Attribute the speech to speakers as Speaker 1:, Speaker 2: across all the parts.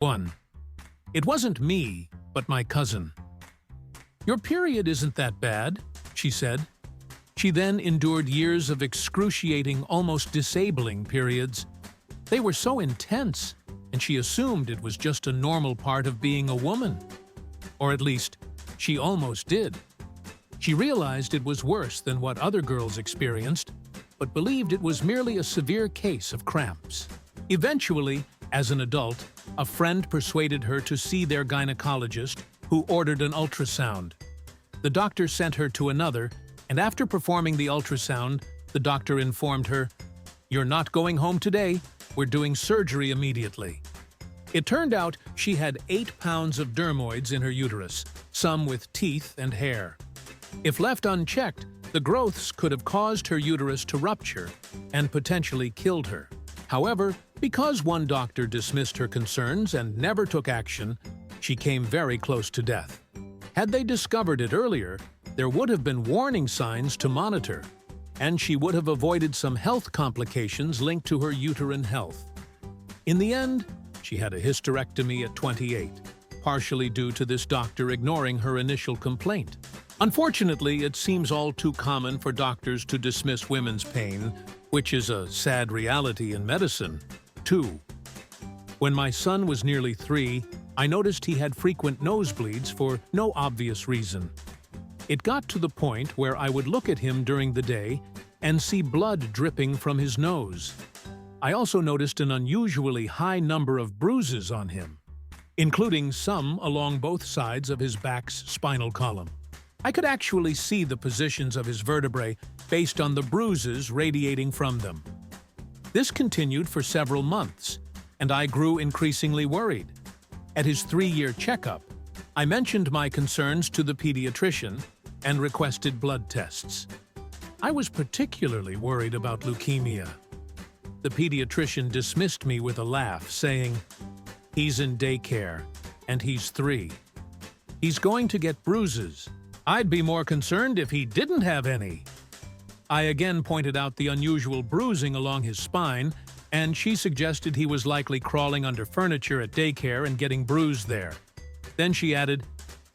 Speaker 1: 1. It wasn't me, but my cousin. "Your period isn't that bad," she said. She then endured years of excruciating, almost disabling periods. They were so intense, and she assumed it was just a normal part of being a woman. Or at least, she almost did. She realized it was worse than what other girls experienced, but believed it was merely a severe case of cramps. Eventually, as an adult, a friend persuaded her to see their gynecologist, who ordered an ultrasound. The doctor sent her to another, and after performing the ultrasound, the doctor informed her, "You're not going home today, we're doing surgery immediately." It turned out she had 8 pounds of dermoids in her uterus, some with teeth and hair. If left unchecked, the growths could have caused her uterus to rupture and potentially killed her. However, because one doctor dismissed her concerns and never took action, she came very close to death. Had they discovered it earlier, there would have been warning signs to monitor, and she would have avoided some health complications linked to her uterine health. In the end, she had a hysterectomy at 28, partially due to this doctor ignoring her initial complaint. Unfortunately, it seems all too common for doctors to dismiss women's pain, which is a sad reality in medicine. 2. When my son was nearly 3, I noticed he had frequent nosebleeds for no obvious reason. It got to the point where I would look at him during the day and see blood dripping from his nose. I also noticed an unusually high number of bruises on him, including some along both sides of his back's spinal column. I could actually see the positions of his vertebrae based on the bruises radiating from them. This continued for several months, and I grew increasingly worried. At his 3-year checkup, I mentioned my concerns to the pediatrician and requested blood tests. I was particularly worried about leukemia. The pediatrician dismissed me with a laugh, saying, "He's in daycare, and he's 3. He's going to get bruises. I'd be more concerned if he didn't have any." I again pointed out the unusual bruising along his spine, and she suggested he was likely crawling under furniture at daycare and getting bruised there. Then she added,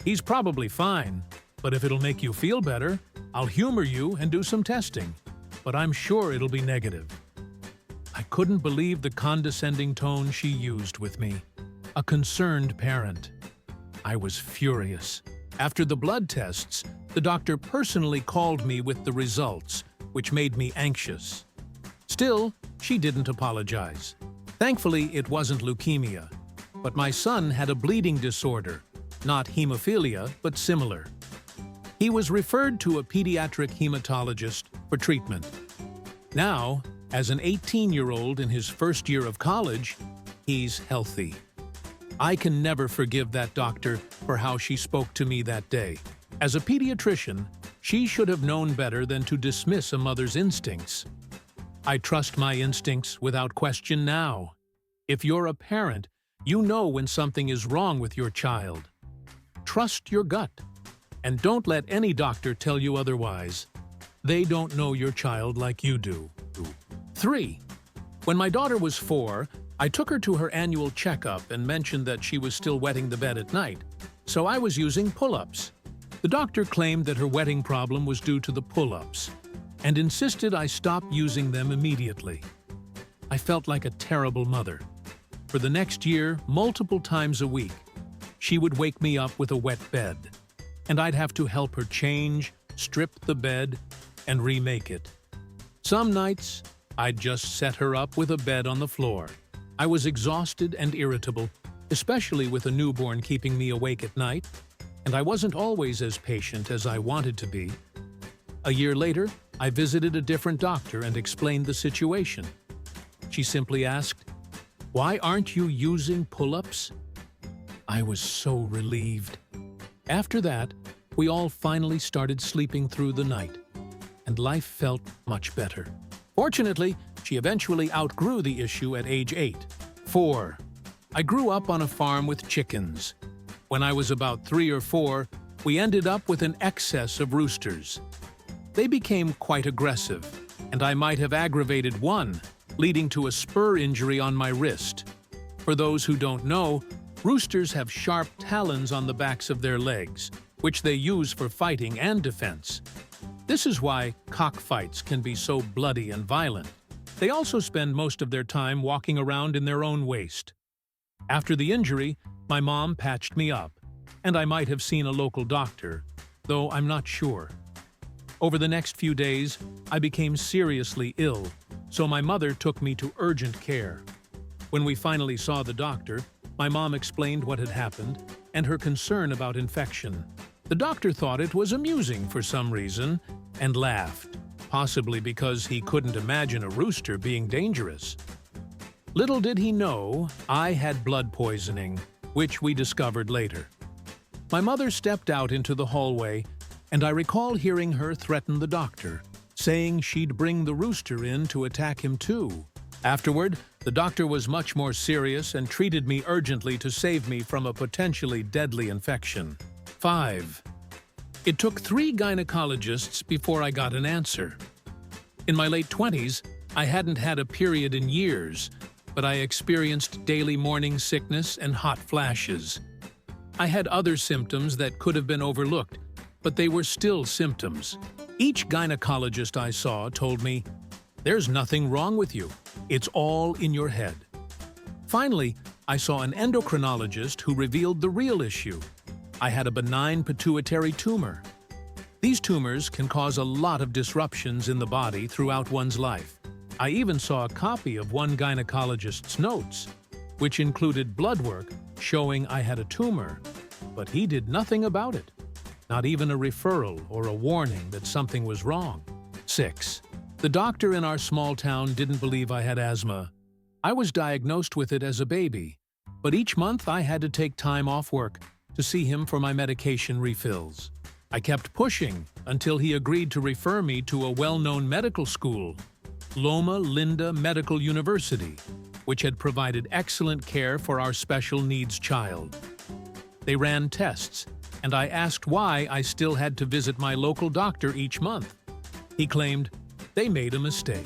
Speaker 1: "He's probably fine, but if it'll make you feel better, I'll humor you and do some testing, but I'm sure it'll be negative." I couldn't believe the condescending tone she used with me. A concerned parent. I was furious. After the blood tests, the doctor personally called me with the results, which made me anxious. Still, she didn't apologize. Thankfully, it wasn't leukemia, but my son had a bleeding disorder, not hemophilia, but similar. He was referred to a pediatric hematologist for treatment. Now, as an 18-year-old in his first year of college, he's healthy. I can never forgive that doctor for how she spoke to me that day. As a pediatrician, she should have known better than to dismiss a mother's instincts. I trust my instincts without question now. If you're a parent, you know when something is wrong with your child. Trust your gut, and don't let any doctor tell you otherwise. They don't know your child like you do. 3. When my daughter was 4, I took her to her annual checkup and mentioned that she was still wetting the bed at night, so I was using pull-ups. The doctor claimed that her wetting problem was due to the pull-ups, and insisted I stop using them immediately. I felt like a terrible mother. For the next year, multiple times a week, she would wake me up with a wet bed, and I'd have to help her change, strip the bed, and remake it. Some nights, I'd just set her up with a bed on the floor. I was exhausted and irritable, especially with a newborn keeping me awake at night, and I wasn't always as patient as I wanted to be. A year later, I visited a different doctor and explained the situation. She simply asked, "Why aren't you using pull-ups?" I was so relieved. After that, we all finally started sleeping through the night, and life felt much better. Fortunately, she eventually outgrew the issue at age 8. 4. I grew up on a farm with chickens. When I was about 3 or 4, we ended up with an excess of roosters. They became quite aggressive, and I might have aggravated one, leading to a spur injury on my wrist. For those who don't know, roosters have sharp talons on the backs of their legs, which they use for fighting and defense. This is why cockfights can be so bloody and violent. They also spend most of their time walking around in their own waste. After the injury, my mom patched me up, and I might have seen a local doctor, though I'm not sure. Over the next few days, I became seriously ill, so my mother took me to urgent care. When we finally saw the doctor, my mom explained what had happened and her concern about infection. The doctor thought it was amusing for some reason and laughed, possibly because he couldn't imagine a rooster being dangerous. Little did he know I had blood poisoning, which we discovered later. My mother stepped out into the hallway, and I recall hearing her threaten the doctor, saying she'd bring the rooster in to attack him too. Afterward, the doctor was much more serious and treated me urgently to save me from a potentially deadly infection. 5. It took 3 gynecologists before I got an answer. In my late 20s, I hadn't had a period in years, but I experienced daily morning sickness and hot flashes. I had other symptoms that could have been overlooked, but they were still symptoms. Each gynecologist I saw told me, "There's nothing wrong with you. It's all in your head." Finally, I saw an endocrinologist who revealed the real issue. I had a benign pituitary tumor. These tumors can cause a lot of disruptions in the body throughout one's life. I even saw a copy of one gynecologist's notes, which included blood work showing I had a tumor, but he did nothing about it. Not even a referral or a warning that something was wrong. 6. The doctor in our small town didn't believe I had asthma. I was diagnosed with it as a baby, but each month I had to take time off work to see him for my medication refills. I kept pushing until he agreed to refer me to a well-known medical school, Loma Linda Medical University, which had provided excellent care for our special needs child. They ran tests, and I asked why I still had to visit my local doctor each month. He claimed they made a mistake.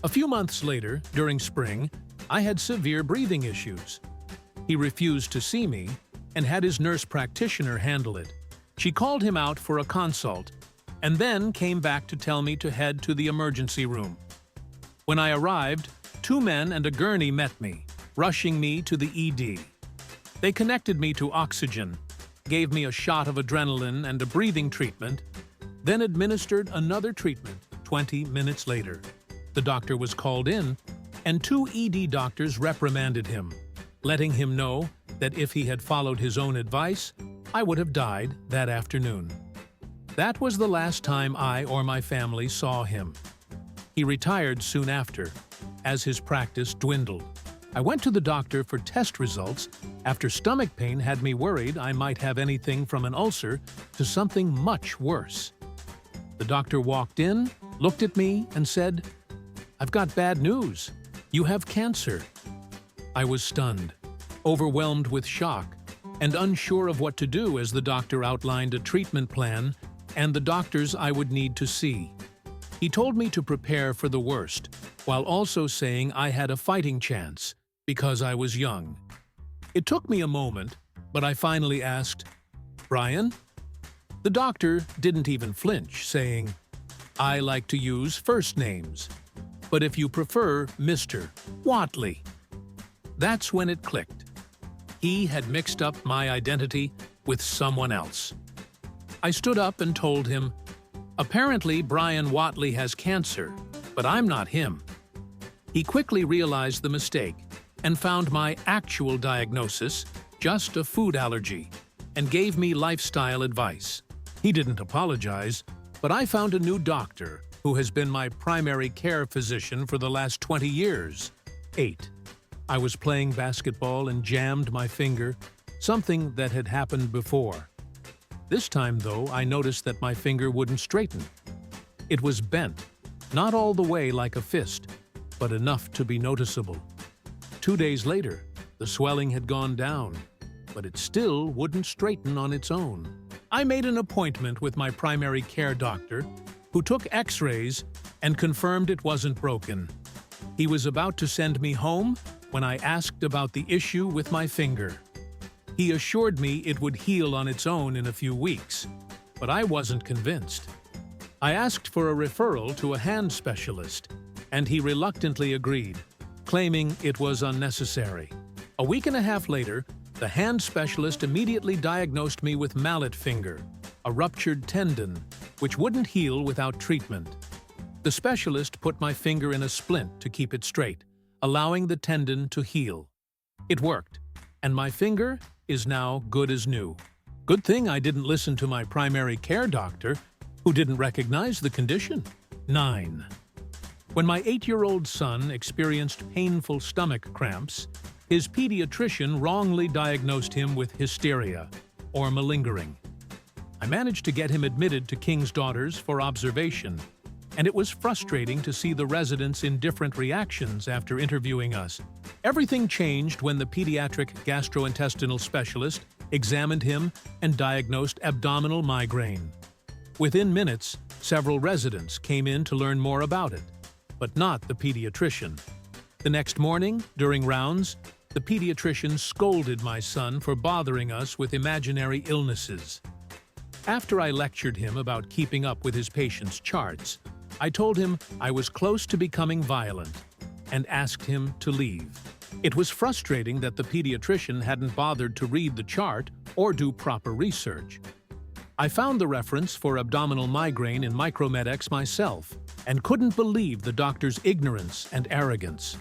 Speaker 1: A few months later, during spring, I had severe breathing issues. He refused to see me and had his nurse practitioner handle it. She called him out for a consult and then came back to tell me to head to the emergency room. When I arrived, 2 men and a gurney met me, rushing me to the ED. They connected me to oxygen, gave me a shot of adrenaline and a breathing treatment, then administered another treatment 20 minutes later. The doctor was called in, and 2 ED doctors reprimanded him, letting him know that if he had followed his own advice, I would have died that afternoon. That was the last time I or my family saw him. He retired soon after, as his practice dwindled. I went to the doctor for test results after stomach pain had me worried I might have anything from an ulcer to something much worse. The doctor walked in, looked at me, and said, "I've got bad news. You have cancer." I was stunned, overwhelmed with shock, and unsure of what to do as the doctor outlined a treatment plan and the doctors I would need to see. He told me to prepare for the worst, while also saying I had a fighting chance because I was young. It took me a moment, but I finally asked, "Brian?" The doctor didn't even flinch, saying, "I like to use first names, but if you prefer, Mr. Whatley." That's when it clicked. He had mixed up my identity with someone else. I stood up and told him, "Apparently Brian Whatley has cancer, but I'm not him." He quickly realized the mistake and found my actual diagnosis just a food allergy and gave me lifestyle advice. He didn't apologize, but I found a new doctor who has been my primary care physician for the last 20 years. 8. I was playing basketball and jammed my finger, something that had happened before. This time, though, I noticed that my finger wouldn't straighten. It was bent, not all the way like a fist, but enough to be noticeable. 2 days later, the swelling had gone down, but it still wouldn't straighten on its own. I made an appointment with my primary care doctor, who took x-rays and confirmed it wasn't broken. He was about to send me home when I asked about the issue with my finger. He assured me it would heal on its own in a few weeks, but I wasn't convinced. I asked for a referral to a hand specialist, and he reluctantly agreed, claiming it was unnecessary. A week and a half later, the hand specialist immediately diagnosed me with mallet finger, a ruptured tendon, which wouldn't heal without treatment. The specialist put my finger in a splint to keep it straight, allowing the tendon to heal. It worked, and my finger is now good as new. Good thing I didn't listen to my primary care doctor, who didn't recognize the condition. 9. When my 8-year-old son experienced painful stomach cramps, his pediatrician wrongly diagnosed him with hysteria, or malingering. I managed to get him admitted to King's Daughters for observation, and it was frustrating to see the residents' indifferent reactions after interviewing us. Everything changed when the pediatric gastrointestinal specialist examined him and diagnosed abdominal migraine. Within minutes, several residents came in to learn more about it, but not the pediatrician. The next morning, during rounds, the pediatrician scolded my son for bothering us with imaginary illnesses. After I lectured him about keeping up with his patients' charts, I told him I was close to becoming violent and asked him to leave. It was frustrating that the pediatrician hadn't bothered to read the chart or do proper research. I found the reference for abdominal migraine in Micromed X myself and couldn't believe the doctor's ignorance and arrogance.